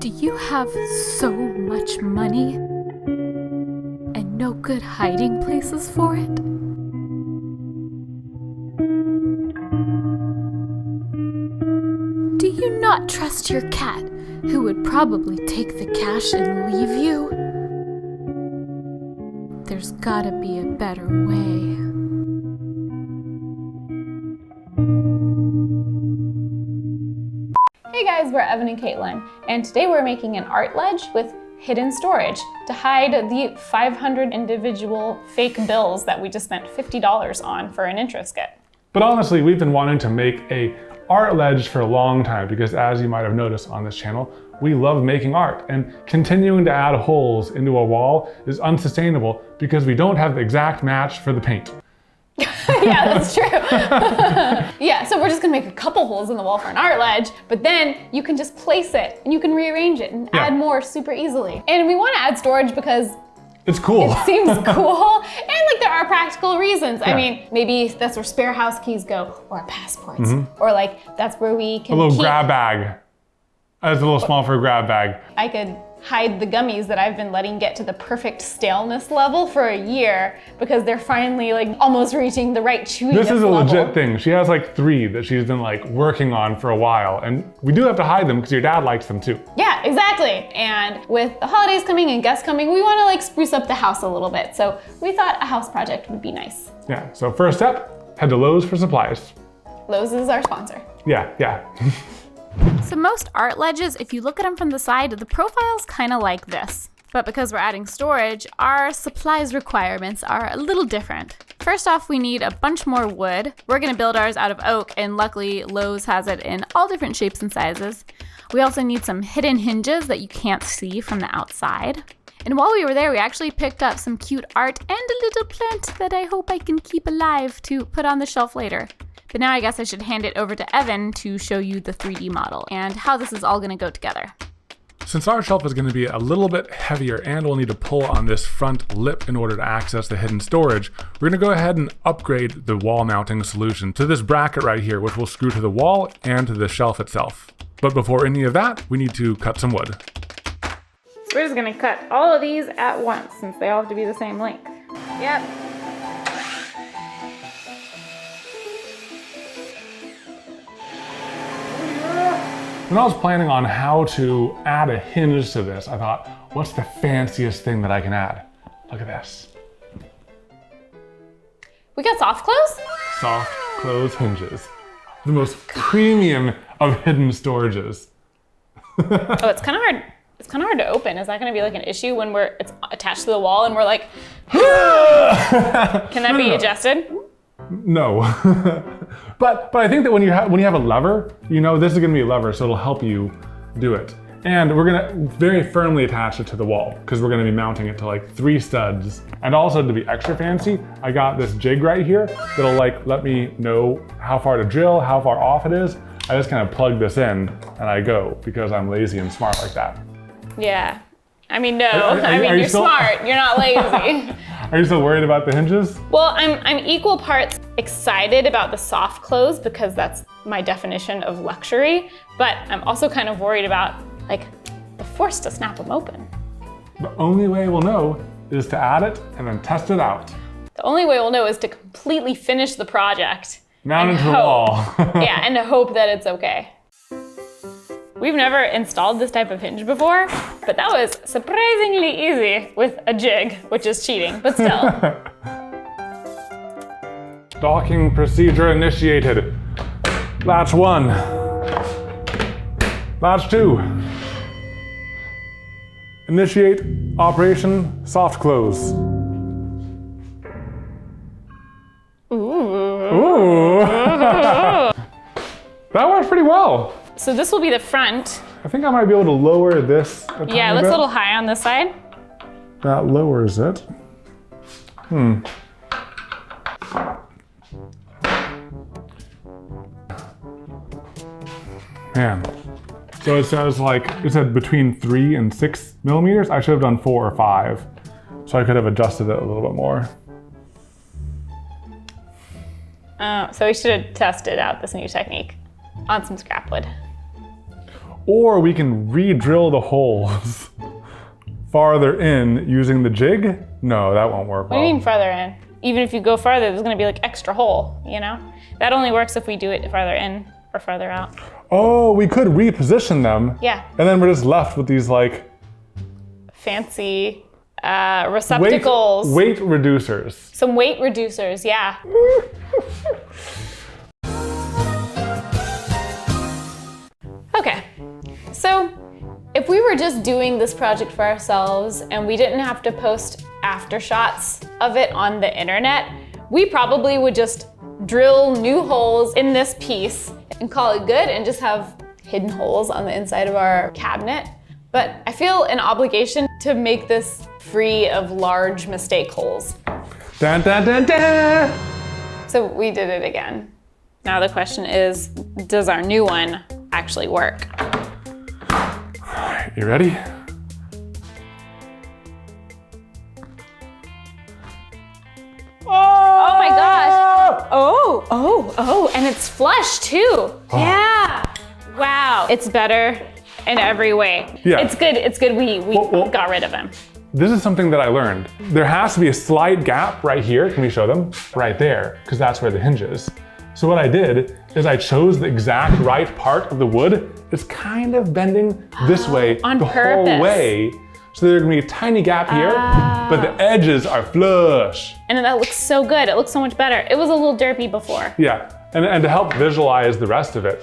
Do you have so much money and no good hiding places for it? Do you not trust your cat, who would probably take the cash and leave you? There's gotta be a better way. Hey guys, we're Evan and Katelyn, and today we're making an art ledge with hidden storage to hide the 500 individual fake bills that we just spent $50 on for an intro skit. But honestly, we've been wanting to make a art ledge for a long time because, as you might have noticed on this channel, we love making art, and continuing to add holes into a wall is unsustainable because we don't have the exact match for the paint. Yeah, that's true. Yeah, so we're just gonna make a couple holes in the wall for an art ledge, but then you can just place it and you can rearrange it and add more super easily. And we wanna add storage because it's cool. It seems cool, and like there are practical reasons. Yeah. I mean, maybe that's where spare house keys go, or passports, or like that's where we can a little grab bag. It's a little small for a grab bag. I could hide the gummies that I've been letting get to the perfect staleness level for a year because they're finally like almost reaching the right chewiness level. This is a legit thing. She has like 3 that she's been like working on for a while, and we do have to hide them because your dad likes them too. Yeah, exactly. And with the holidays coming and guests coming, we want to like spruce up the house a little bit. So we thought a house project would be nice. Yeah, so first step, head to Lowe's for supplies. Lowe's is our sponsor. Yeah. So most art ledges, if you look at them from the side, the profile's kind of like this. But because we're adding storage, our supplies requirements are a little different. First off, we need a bunch more wood. We're gonna build ours out of oak, and luckily Lowe's has it in all different shapes and sizes. We also need some hidden hinges that you can't see from the outside. And while we were there, we actually picked up some cute art and a little plant that I hope I can keep alive to put on the shelf later. But now I guess I should hand it over to Evan to show you the 3D model and how this is all gonna go together. Since our shelf is gonna be a little bit heavier and we'll need to pull on this front lip in order to access the hidden storage, we're gonna go ahead and upgrade the wall mounting solution to this bracket right here, which will screw to the wall and to the shelf itself. But before any of that, we need to cut some wood. So we're just gonna cut all of these at once since they all have to be the same length. Yep. When I was planning on how to add a hinge to this, I thought, what's the fanciest thing that I can add? Look at this. We got soft close? Soft close hinges. The most premium of hidden storages. Oh, it's kind of hard. It's kind of hard to open. Is that going to be like an issue when it's attached to the wall and we're like, can that be adjusted? No. But I think that when you have a lever, you know this is gonna be a lever, so it'll help you do it. And we're gonna very firmly attach it to the wall because we're gonna be mounting it to like 3 studs. And also to be extra fancy, I got this jig right here that'll like let me know how far to drill, how far off it is. I just kind of plug this in and I go because I'm lazy and smart like that. Yeah. I mean, no. You're smart. You're not lazy. Are you still worried about the hinges? Well, I'm equal parts excited about the soft close because that's my definition of luxury, but I'm also kind of worried about like the force to snap them open. The only way we'll know is to add it and then test it out. The only way we'll know is to completely finish the project. Mount it to the wall. Yeah, and to hope that it's okay. We've never installed this type of hinge before, but that was surprisingly easy with a jig, which is cheating, but still. Docking procedure initiated. Latch 1. Latch 2. Initiate operation soft close. Ooh. That worked pretty well. So this will be the front. I think I might be able to lower this a Yeah, it looks a little high on this side. That lowers it. Man. So it said between 3 and 6 millimeters. I should have done 4 or 5. So I could have adjusted it a little bit more. So we should have tested out this new technique on some scrap wood. Or we can re-drill the holes farther in using the jig. No, that won't work What well. do you mean farther in? Even if you go farther, there's gonna be like extra hole, you know? That only works if we do it farther in or farther out. Oh, we could reposition them. Yeah. And then we're just left with these like Fancy receptacles. weight reducers. Some weight reducers, yeah. Okay, so if we were just doing this project for ourselves and we didn't have to post after shots of it on the internet, we probably would just drill new holes in this piece and call it good and just have hidden holes on the inside of our cabinet. But I feel an obligation to make this free of large mistake holes. Dun, dun, dun, dun. So we did it again. Now the question is, does our new one actually work? You ready? Oh my gosh. Oh, and it's flush too. Yeah. Wow. It's better in every way. Yeah. It's good we Well, got rid of him. This is something that I learned. There has to be a slight gap right here. Can we show them? Right there, because that's where the hinge is. So what I did is I chose the exact right part of the wood. It's kind of bending this way On the purpose. whole way. So there's gonna be a tiny gap here, but the edges are flush. And that looks so good. It looks so much better. It was a little derpy before. Yeah, and to help visualize the rest of it,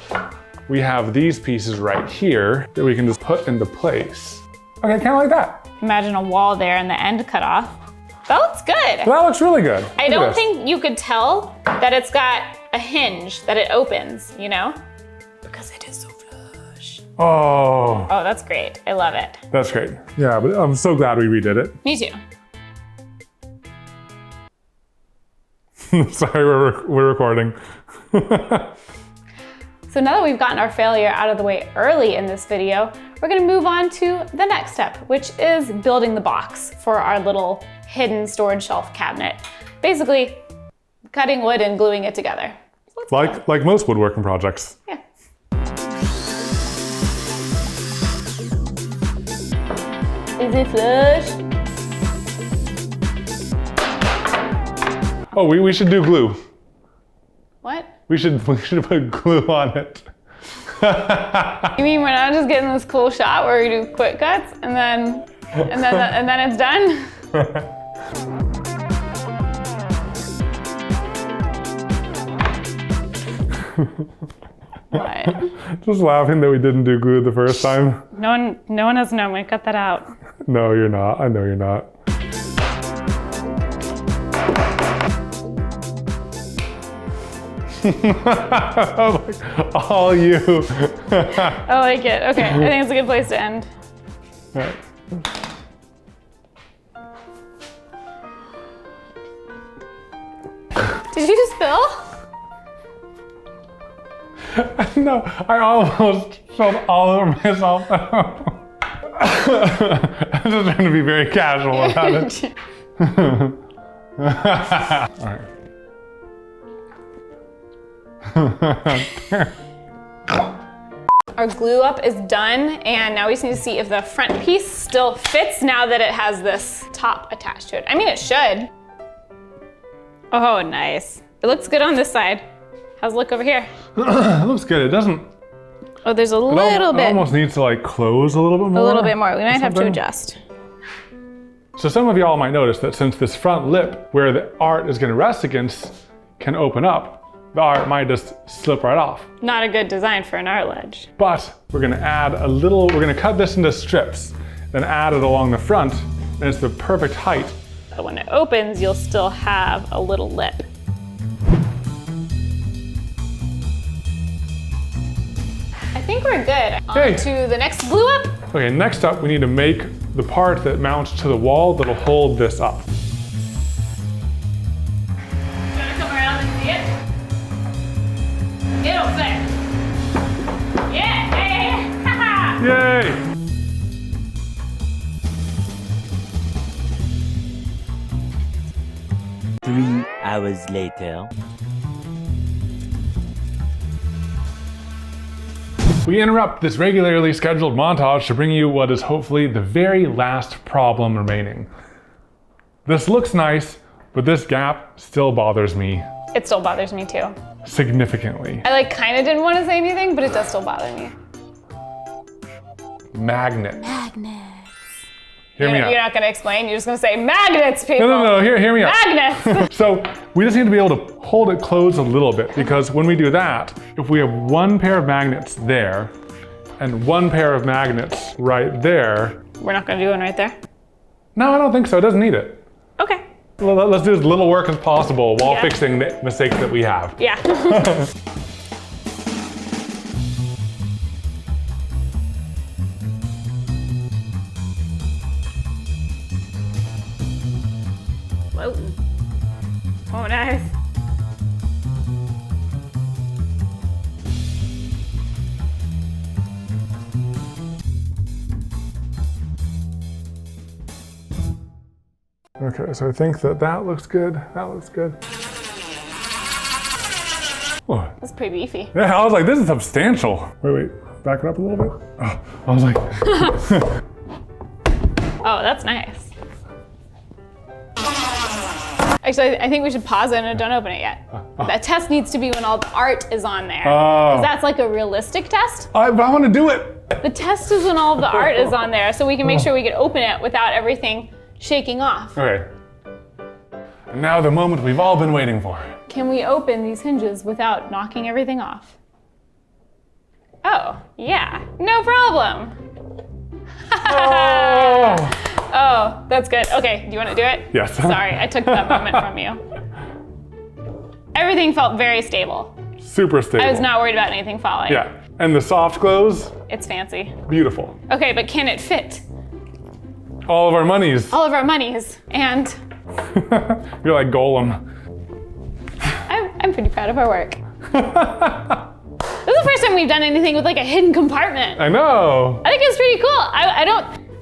we have these pieces right here that we can just put into place. Okay, kind of like that. Imagine a wall there and the end cut off. That looks good. That looks really good. I Look at don't this. think you could tell that it's got a hinge, that it opens, you know? Because it is so flush. Oh, Oh, that's great. I love it. that's great. Yeah, but I'm so glad we redid it. Me too. Sorry, we're recording. So now that we've gotten our failure out of the way early in this video, we're gonna move on to the next step, which is building the box for our little hidden storage shelf cabinet. Basically, cutting wood and gluing it together. So let's go. Like most woodworking projects. Yeah. Is it flush? Oh, we should do glue. What? We should put glue on it. You mean we're not just getting this cool shot where we do quick cuts and then it's done? What? Just laughing that we didn't do glue the first time. No one has to know. I'm gonna cut that out. No, you're not. I know you're not. Like, all you. I like it. Okay, I think it's a good place to end. Right. Did you just spill? No, I almost spilled all over myself. I'm just trying to be very casual about it. All right. Our glue up is done, and now we just need to see if the front piece still fits now that it has this top attached to it. I mean, it should. Oh, nice. It looks good on this side. How's it look over here? It looks good. It doesn't. Oh, there's a little It bit. almost needs to like close a little bit more. A little bit more. We might have to something. adjust. So some of y'all might notice that since this front lip where the art is going to rest against can open up, the art might just slip right off. Not a good design for an art ledge. But we're going to add a little, we're going to cut this into strips, then add it along the front, and it's the perfect height. But when it opens, you'll still have a little lip. I think we're good. Okay. On to the next glue up. Okay, next up we need to make the part that mounts to the wall that'll hold this up. You wanna come around and see it? It'll fit. Yeah! Yay! 3 hours later. We interrupt this regularly scheduled montage to bring you what is hopefully the very last problem remaining. This looks nice, but this gap still bothers me It still bothers me too. significantly. I like kind of didn't want to say anything, but it does still bother me. Magnets. Magnets. Hear me You're out. not going to explain. You're just going to say magnets, people. No, hear me out. Magnets. So we just need to be able to hold it closed a little bit, because when we do that, if we have one pair of magnets there and one pair of magnets right there. We're not going to do one right there. No, I don't think so. It doesn't need it. Okay. Let's do as little work as possible while Yeah. fixing the mistakes that we have. Yeah. Floating. Oh, nice. Okay, so I think that looks good. That looks good. Oh, That's pretty beefy. yeah, I was like, this is substantial. Wait, back it up a little bit. Oh, I was like, Oh, that's nice. Actually, I think we should pause it and don't open it yet. That test needs to be when all the art is on there. Oh. 'Cause that's like a realistic test. but I want to do it. The test is when all the art is on there, so we can make sure we can open it without everything shaking off. Okay. And now the moment we've all been waiting for. Can we open these hinges without knocking everything off? Oh, yeah, no problem. Oh. Oh, that's good. Okay, do you want to do it? Yes. Sorry, I took that moment from you. Everything felt very stable. Super stable. I was not worried about anything falling. Yeah, and the soft close, It's fancy. beautiful. Okay, but can it fit All of our monies. all of our monies? And You're like Golem. I'm pretty proud of our work. This is the first time we've done anything with like a hidden compartment. I know. I think it's pretty cool.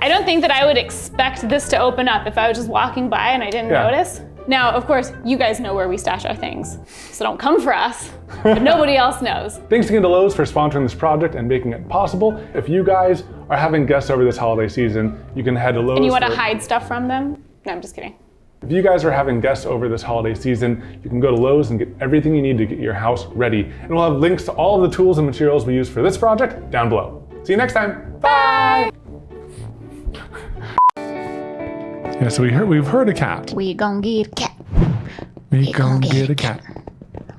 I don't think that I would expect this to open up if I was just walking by and I didn't Yeah. notice. Now, of course, you guys know where we stash our things, so don't come for us, but nobody else knows. Thanks again to Lowe's for sponsoring this project and making it possible. If you guys are having guests over this holiday season, you can head to Lowe's. And you want to for- hide stuff from them? No, I'm just kidding. If you guys are having guests over this holiday season, you can go to Lowe's and get everything you need to get your house ready. And we'll have links to all of the tools and materials we use for this project down below. See you next time. Bye! Yeah, so we've heard a cat. We gon' get a cat. We gon' get a cat.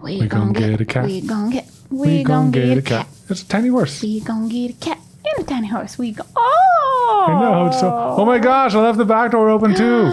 We gon' get a cat. We gon' get. We gon' get a cat. It's a tiny horse. We gon' get a cat and a tiny horse. We go. Oh. I know. It's so. Oh my gosh! I left the back door open too.